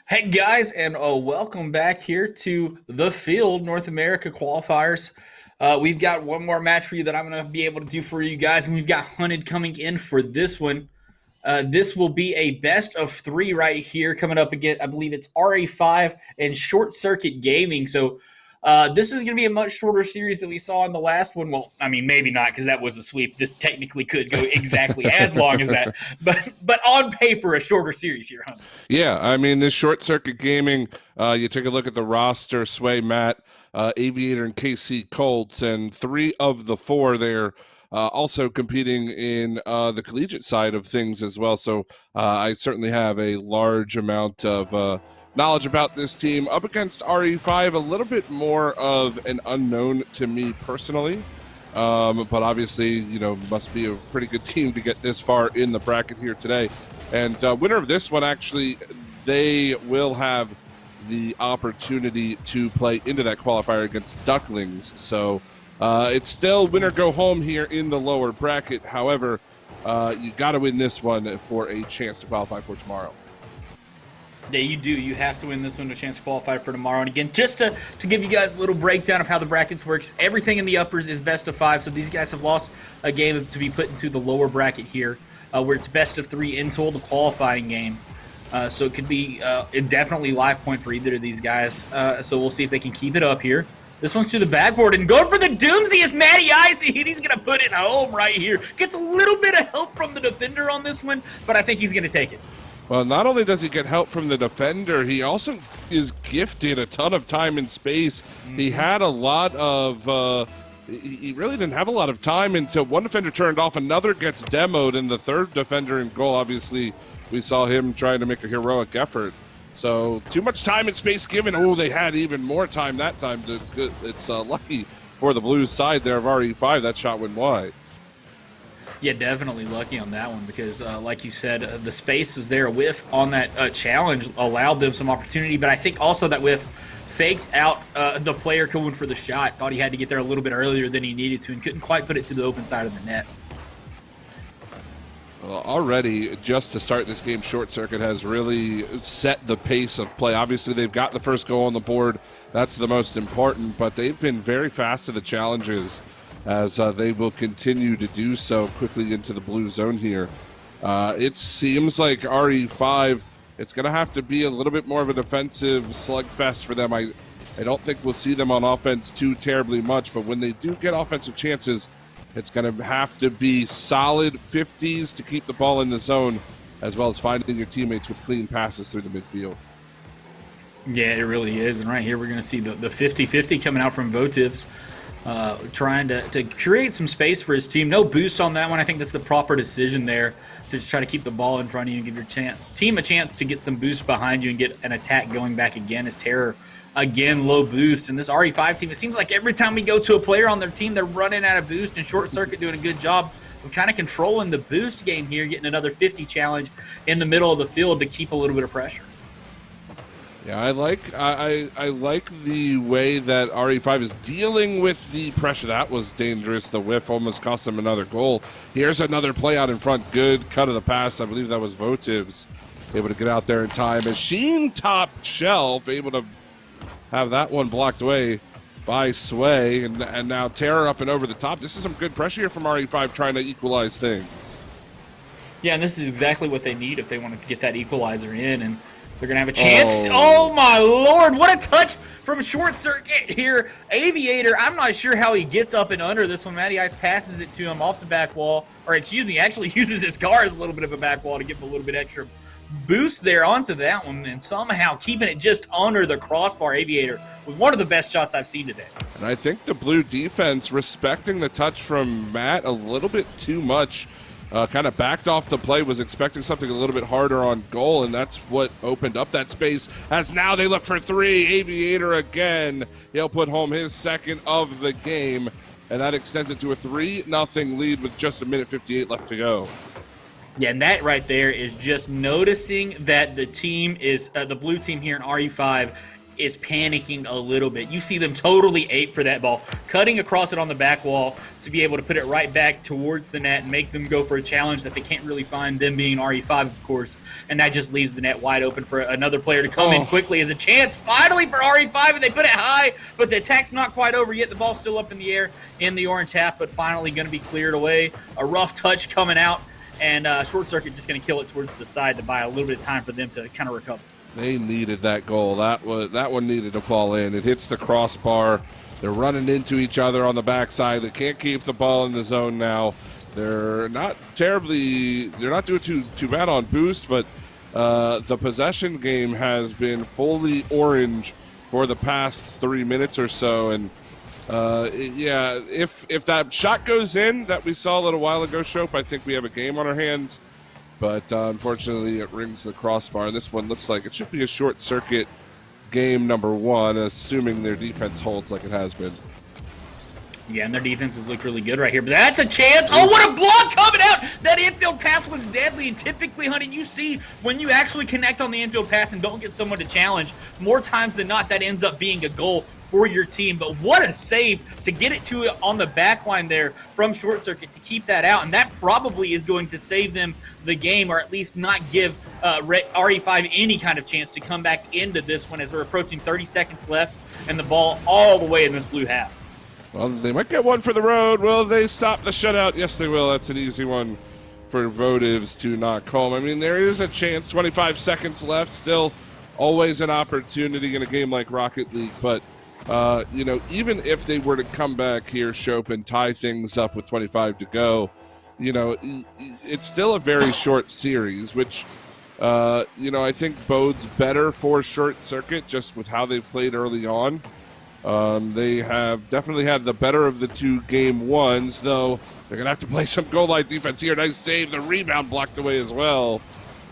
Hey guys, and welcome back here to the Field North America qualifiers. We've got one more match for you that I'm going to be able to do for you guys, and we've got Hunted coming in for this one. This will be a best of three right here coming up again. I believe it's Re5 and Short Circuit Gaming. So this is going to be a much shorter series than we saw in the last one. Well, I mean, maybe not because that was a sweep. This technically could go exactly as long as that, but on paper, a shorter series here, Hunter. Yeah, I mean, this short circuit gaming, you take a look at the roster, Sway, Matt, Aviator, and KC Colts, and three of the four there also competing in the collegiate side of things as well. So I certainly have a large amount of knowledge about this team. Up against RE5, a little bit more of an unknown to me personally. But obviously, must be a pretty good team to get this far in the bracket here today. And winner of this one, actually, they will have the opportunity to play into that qualifier against Ducklings. So it's still winner go home here in the lower bracket. However, you got to win this one for a chance to qualify for tomorrow. Yeah, you do. You have to win this one to chance to qualify for tomorrow. And again, just to give you guys a little breakdown of how the brackets works, everything in the uppers is best of five. So these guys have lost a game to be put into the lower bracket here, where it's best of three until the qualifying game. So it could be definitely live point for either of these guys. So we'll see if they can keep it up here. This one's to the backboard, and going for the Doomsy is Matty Icy, and he's going to put it home right here. Gets a little bit of help from the defender on this one, but I think he's going to take it. Well, not only does he get help from the defender, he also is gifted a ton of time and space. He had a lot of... he really didn't have a lot of time until one defender turned off, another gets demoed, and the third defender in goal, obviously, we saw him trying to make a heroic effort. So, too much time and space given. Oh, they had even more time that time. It's lucky for the Blues side there of RE5. That shot went wide. Yeah, definitely lucky on that one because, like you said, the space was there. A whiff on that challenge allowed them some opportunity, but I think also that whiff faked out the player going for the shot. Thought he had to get there a little bit earlier than he needed to and couldn't quite put it to the open side of the net. Well, already, just to start this game, Short Circuit has really set the pace of play. Obviously, they've got the first goal on the board. That's the most important, but they've been very fast to the challenges as they will continue to do so quickly into the blue zone here. It seems like RE5, it's going to have to be a little bit more of a defensive slugfest for them. I don't think we'll see them on offense too terribly much, but when they do get offensive chances, it's going to have to be solid 50s to keep the ball in the zone, as well as finding your teammates with clean passes through the midfield. Yeah, it really is. And right here, we're going to see the 50-50 coming out from Votivs, trying to create some space for his team. No boost on that one. I think that's the proper decision there, to just try to keep the ball in front of you and give your team a chance to get some boost behind you and get an attack going back again as Terror. Again, low boost. And this RE5 team, it seems like every time we go to a player on their team, they're running out of boost, and Short Circuit doing a good job of kind of controlling the boost game here, getting another 50 challenge in the middle of the field to keep a little bit of pressure. Yeah, I like the way that RE5 is dealing with the pressure. That was dangerous. The whiff almost cost them another goal. Here's another play out in front. Good cut of the pass. I believe that was Votivs able to get out there in time. Machine top shelf able to have that one blocked away by Sway. And now Terror up and over the top. This is some good pressure here from RE5 trying to equalize things. Yeah, and this is exactly what they need if they want to get that equalizer in. And they're going to have a chance. Oh, my Lord. What a touch from Short Circuit here. Aviator, I'm not sure how he gets up and under this one. Matty Ice passes it to him off the back wall. Or, excuse me, actually uses his car as a little bit of a back wall to give him a little bit extra boost there onto that one. And somehow keeping it just under the crossbar. Aviator with one of the best shots I've seen today. And I think the blue defense respecting the touch from Matt a little bit too much. Kind of backed off the play, was expecting something a little bit harder on goal, and that's what opened up that space. As now they look for three. Aviator again. He'll put home his second of the game, and that extends it to a 3-0 lead with just a minute 58 left to go. Yeah, and that right there is just noticing that the team is the blue team here in RE5 is panicking a little bit. You see them totally ape for that ball, cutting across it on the back wall to be able to put it right back towards the net and make them go for a challenge that they can't really find, them being Re5, of course, and that just leaves the net wide open for another player to come in quickly as a chance finally for Re5, and they put it high, but the attack's not quite over yet. The ball's still up in the air in the orange half, but finally going to be cleared away. A rough touch coming out, and Short Circuit just going to kill it towards the side to buy a little bit of time for them to kind of recover. They needed that goal. That one needed to fall in. It hits the crossbar. They're running into each other on the backside. They can't keep the ball in the zone now. They're not doing too bad on boost, but the possession game has been fully orange for the past 3 minutes or so. And if that shot goes in that we saw a little while ago, Shope, I think we have a game on our hands. But unfortunately, it rings the crossbar. And this one looks like it should be a Short Circuit game number 1, assuming their defense holds like it has been. Yeah, and their defense has looked really good right here. But that's a chance. Oh, what a block coming out. That infield pass was deadly. And typically, honey, you see when you actually connect on the infield pass and don't get someone to challenge, more times than not, that ends up being a goal for your team. But what a save to get it to it on the back line there from Short Circuit to keep that out. And that probably is going to save them the game, or at least not give Re5 any kind of chance to come back into this one as we're approaching 30 seconds left and the ball all the way in this blue half. Well, they might get one for the road. Will they stop the shutout? Yes, they will. That's an easy one for Votives to knock home. I mean, there is a chance. 25 seconds left. Still always an opportunity in a game like Rocket League. But, even if they were to come back here, Shope, and tie things up with 25 to go, it's still a very short series, which, I think bodes better for Short Circuit just with how they've played early on. They have definitely had the better of the 2 game ones, though they're going to have to play some goal line defense here. Nice save. The rebound blocked away as well.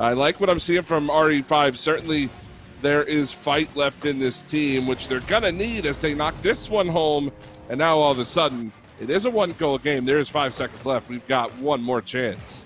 I like what I'm seeing from Re5. Certainly there is fight left in this team, which they're going to need as they knock this one home. And now all of a sudden, it is a 1-goal game. There is 5 seconds left. We've got one more chance.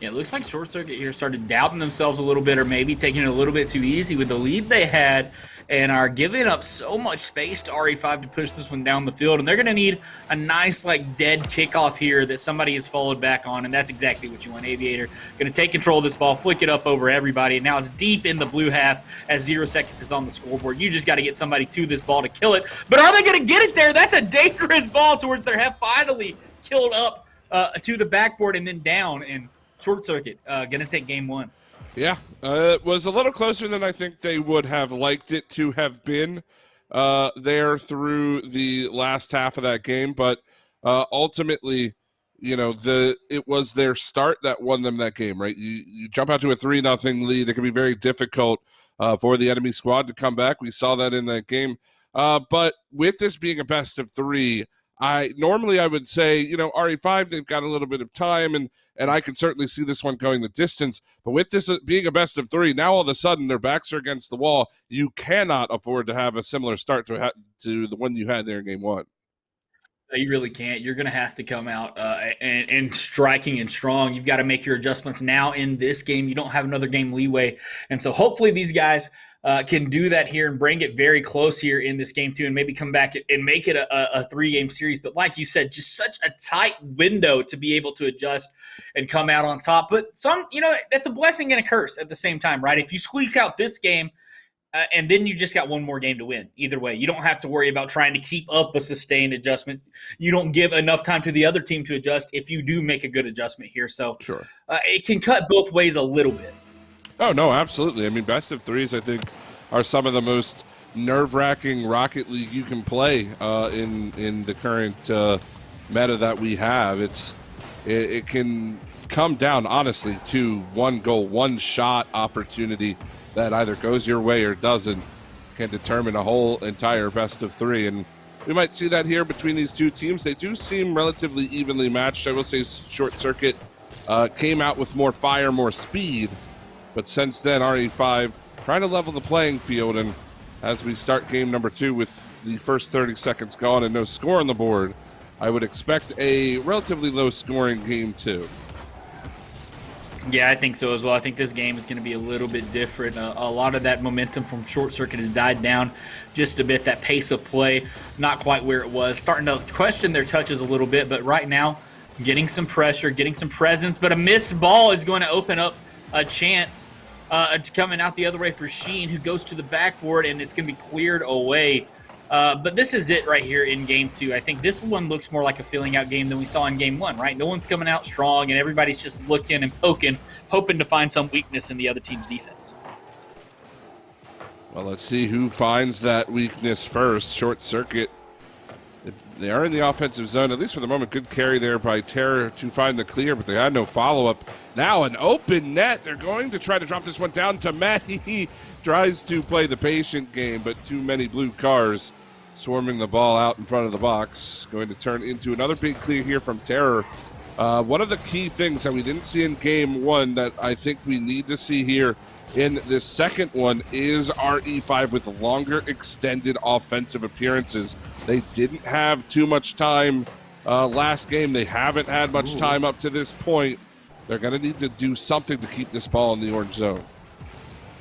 Yeah, it looks like Short Circuit here started doubting themselves a little bit, or maybe taking it a little bit too easy with the lead they had, and are giving up so much space to Re5 to push this one down the field. And they're going to need a nice, dead kickoff here that somebody has followed back on, and that's exactly what you want. Aviator going to take control of this ball, flick it up over everybody, and now it's deep in the blue half as 0 seconds is on the scoreboard. You just got to get somebody to this ball to kill it. But are they going to get it there? That's a dangerous ball towards their half. Finally killed up to the backboard and then down, and Short Circuit going to take game 1. Yeah, it was a little closer than I think they would have liked it to have been there through the last half of that game. But ultimately, it was their start that won them that game, right? You jump out to a 3-0 lead. It can be very difficult for the enemy squad to come back. We saw that in that game. But with this being a best of 3, I would say, Re5, they've got a little bit of time, and I can certainly see this one going the distance. But with this being a best of 3, now all of a sudden their backs are against the wall. You cannot afford to have a similar start to the one you had there in game 1. You really can't. You're going to have to come out and striking and strong. You've got to make your adjustments now in this game. You don't have another game leeway. And so hopefully these guys can do that here and bring it very close here in this game too, and maybe come back and make it a 3-game series. But like you said, just such a tight window to be able to adjust and come out on top. But that's a blessing and a curse at the same time, right? If you squeak out this game, and then you just got one more game to win. Either way, you don't have to worry about trying to keep up a sustained adjustment. You don't give enough time to the other team to adjust if you do make a good adjustment here. So sure. It can cut both ways a little bit. Oh, no, absolutely. I mean, best of 3s, I think, are some of the most nerve-wracking Rocket League you can play in the current meta that we have. It can come down, honestly, to one goal, one shot opportunity that either goes your way or doesn't, can determine a whole entire best of 3. And we might see that here between these two teams. They do seem relatively evenly matched. I will say Short Circuit came out with more fire, more speed. But since then, Re5 trying to level the playing field. And as we start game number 2 with the first 30 seconds gone and no score on the board, I would expect a relatively low-scoring game 2. Yeah, I think so as well. I think this game is going to be a little bit different. A lot of that momentum from Short Circuit has died down just a bit. That pace of play, not quite where it was. Starting to question their touches a little bit, but right now, getting some pressure, getting some presence. But a missed ball is going to open up a chance coming out the other way for Sheen, who goes to the backboard, and it's going to be cleared away. But this is it right here in game two. I think this one looks more like a filling out game than we saw in game one, right? No one's coming out strong, and everybody's just looking and poking, hoping to find some weakness in the other team's defense. Well, let's see who finds that weakness first. Short Circuit. They are in the offensive zone, at least for the moment. Good carry there by Terror to find the clear, but they had no follow-up. Now an open net. They're going to try to drop this one down to Matt. He tries to play the patient game, but too many blue cars swarming the ball out in front of the box. Going to turn into another big clear here from Terror. One of the key things that we didn't see in game one that I think we need to see here in this second one is Re5 with longer extended offensive appearances. They didn't have too much time last game. They haven't had much time up to this point. They're going to need to do something to keep this ball in the orange zone.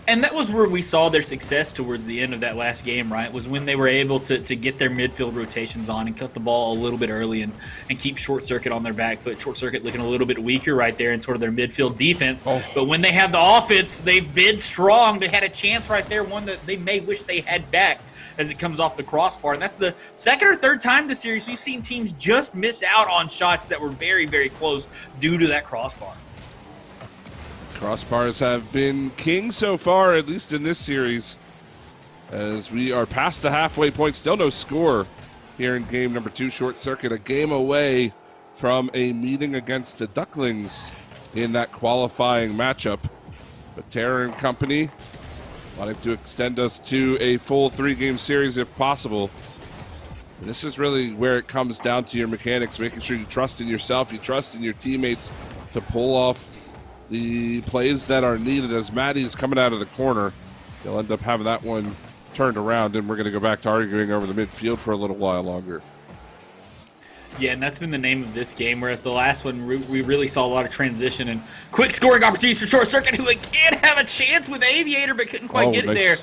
And that was where we saw their success towards the end of that last game, right? Was when they were able to get their midfield rotations on and cut the ball a little bit early and keep Short Circuit on their back foot. Short Circuit looking a little bit weaker right there in sort of their midfield defense. But when they have the offense, they've been strong. They had a chance right there, one that they may wish they had back as it comes off the crossbar. And that's the second or third time this series we've seen teams just miss out on shots that were very, very close due to that crossbar. Crossbars have been king so far, at least in this series, as we are past the halfway point. Still no score here in game number two. Short Circuit a game away from a meeting against the Ducklings in that qualifying matchup. But Terror and company wanting to extend us to a full three-game series if possible. And this is really where it comes down to your mechanics, making sure you trust in yourself, you trust in your teammates to pull off the plays that are needed. As Maddie's coming out of the corner, they'll end up having that one turned around, and we're going to go back to arguing over the midfield for a little while longer. Yeah, and that's been the name of this game, whereas the last one, we really saw a lot of transition and quick scoring opportunities for Short Circuit, who again have a chance with Aviator, but couldn't quite get it there.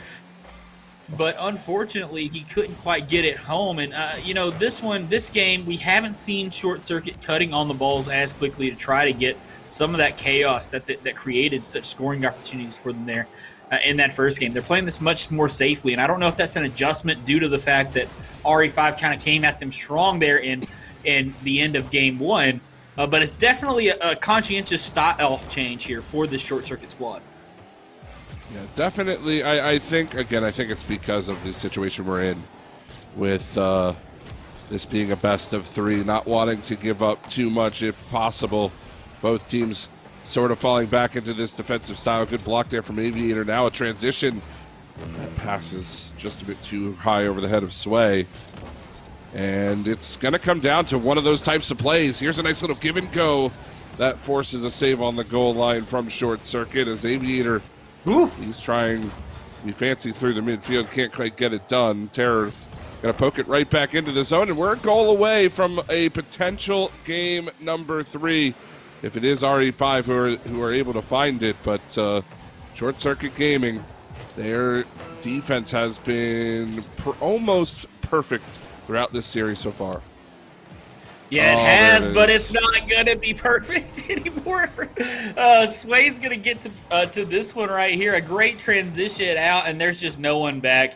But unfortunately, he couldn't quite get it home. And, this game, we haven't seen Short Circuit cutting on the balls as quickly to try to get some of that chaos that created such scoring opportunities for them there in that first game. They're playing this much more safely, and I don't know if that's an adjustment due to the fact that Re5 kind of came at them strong there in the end of game one, but it's definitely a conscientious style change here for this Short Circuit squad. Yeah, definitely. I think it's because of the situation we're in with this being a best of three, not wanting to give up too much if possible. Both teams sort of falling back into this defensive style. Good block there from Aviator. Now a transition. That pass is just a bit too high over the head of Sway. And it's going to come down to one of those types of plays. Here's a nice little give and go. That forces a save on the goal line from Short Circuit as Aviator, he's trying to be fancy through the midfield. Can't quite get it done. Terror going to poke it right back into the zone. And we're a goal away from a potential game number three, if it is Re5 who are able to find it. But Short Circuit Gaming, their defense has been almost perfect throughout this series so far. Yeah, it has, but it's not going to be perfect anymore. Sway's going to get to this one right here. A great transition out, and there's just no one back.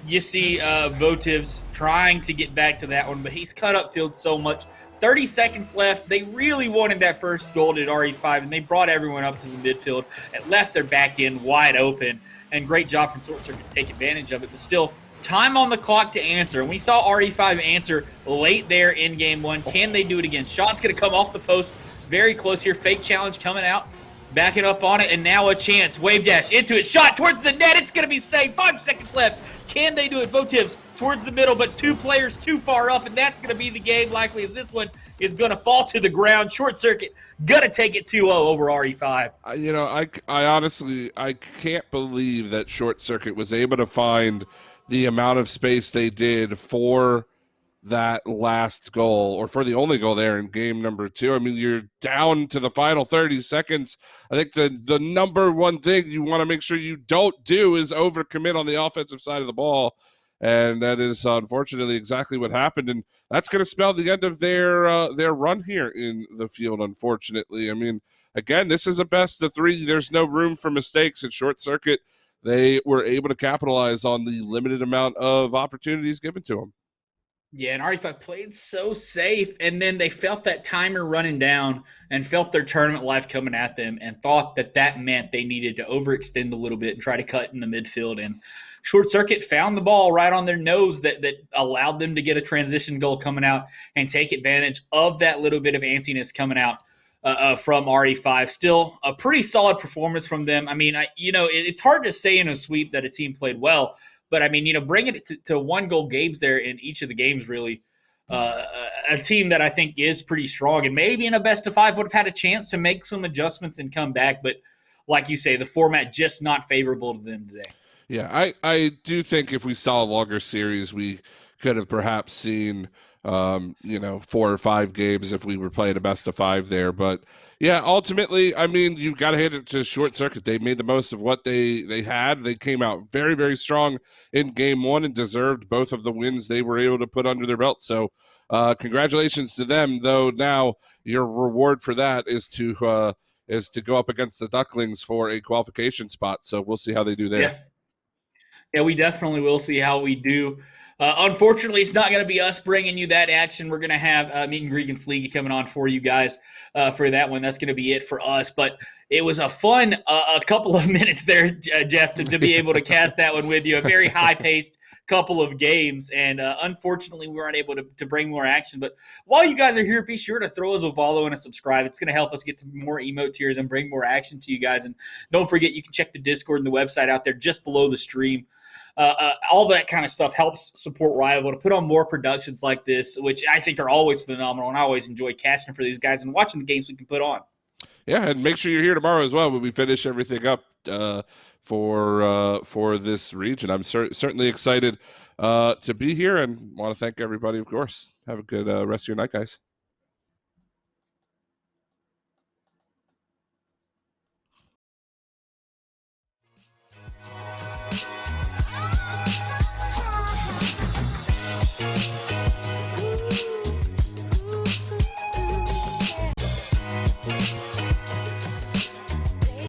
You see Votivs trying to get back to that one, but he's cut upfield so much. 30 seconds left. They really wanted that first goal at Re5, and they brought everyone up to the midfield and left their back end wide open. And great job from Short Circuit to take advantage of it, but still, time on the clock to answer. And we saw Re5 answer late there in game one. Can they do it again? Shot's going to come off the post. Very close here. Fake challenge coming out. Backing up on it. And now a chance. Wave dash into it. Shot towards the net. It's going to be saved. 5 seconds left. Can they do it? Votivs towards the middle, but two players too far up. And that's going to be the game likely as this one is going to fall to the ground. Short Circuit going to take it 2-0 over Re5. I honestly can't believe that Short Circuit was able to find the amount of space they did for that last goal, or for the only goal there in game number 2. I mean, you're down to the final 30 seconds. I think the number one thing you want to make sure you don't do is overcommit on the offensive side of the ball. And that is unfortunately exactly what happened. And that's going to spell the end of their run here in the field, unfortunately. I mean, again, this is a best of 3. There's no room for mistakes. At Short Circuit, they were able to capitalize on the limited amount of opportunities given to them. Yeah, and Re5 played so safe, and then they felt that timer running down and felt their tournament life coming at them and thought that that meant they needed to overextend a little bit and try to cut in the midfield. And Short Circuit found the ball right on their nose that allowed them to get a transition goal coming out and take advantage of that little bit of antsiness coming out from Re5. Still a pretty solid performance from them. I mean, it's hard to say in a sweep that a team played well, but I mean, bringing it to 1-goal games there in each of the games, really, a team that I think is pretty strong, and maybe in a best of 5 would have had a chance to make some adjustments and come back. But like you say, the format just not favorable to them today. Yeah, I do think if we saw a longer series, we could have perhaps seen 4 or 5 games if we were playing a best of 5 there. But yeah, ultimately, I mean, you've got to hand it to Short Circuit. They made the most of what they had. They came out very, very strong in game 1 and deserved both of the wins they were able to put under their belt. So congratulations to them, though. Now your reward for that is to go up against the Ducklings for a qualification spot. So we'll see how they do there. Yeah. Yeah, we definitely will see how we do. Unfortunately, it's not going to be us bringing you that action. We're going to have Meet and Greetings League coming on for you guys for that one. That's going to be it for us. But it was a fun a couple of minutes there, Jeff, to be able to cast that one with you. A very high-paced couple of games. And unfortunately, we weren't able to bring more action. But while you guys are here, be sure to throw us a follow and a subscribe. It's going to help us get some more emote tiers and bring more action to you guys. And don't forget, you can check the Discord and the website out there just below the stream. All that kind of stuff helps support Rival to put on more productions like this, which I think are always phenomenal, and I always enjoy casting for these guys and watching the games we can put on. Yeah, and make sure you're here tomorrow as well when we finish everything up for this region. I'm certainly excited to be here, and want to thank everybody, of course. Have a good rest of your night, guys.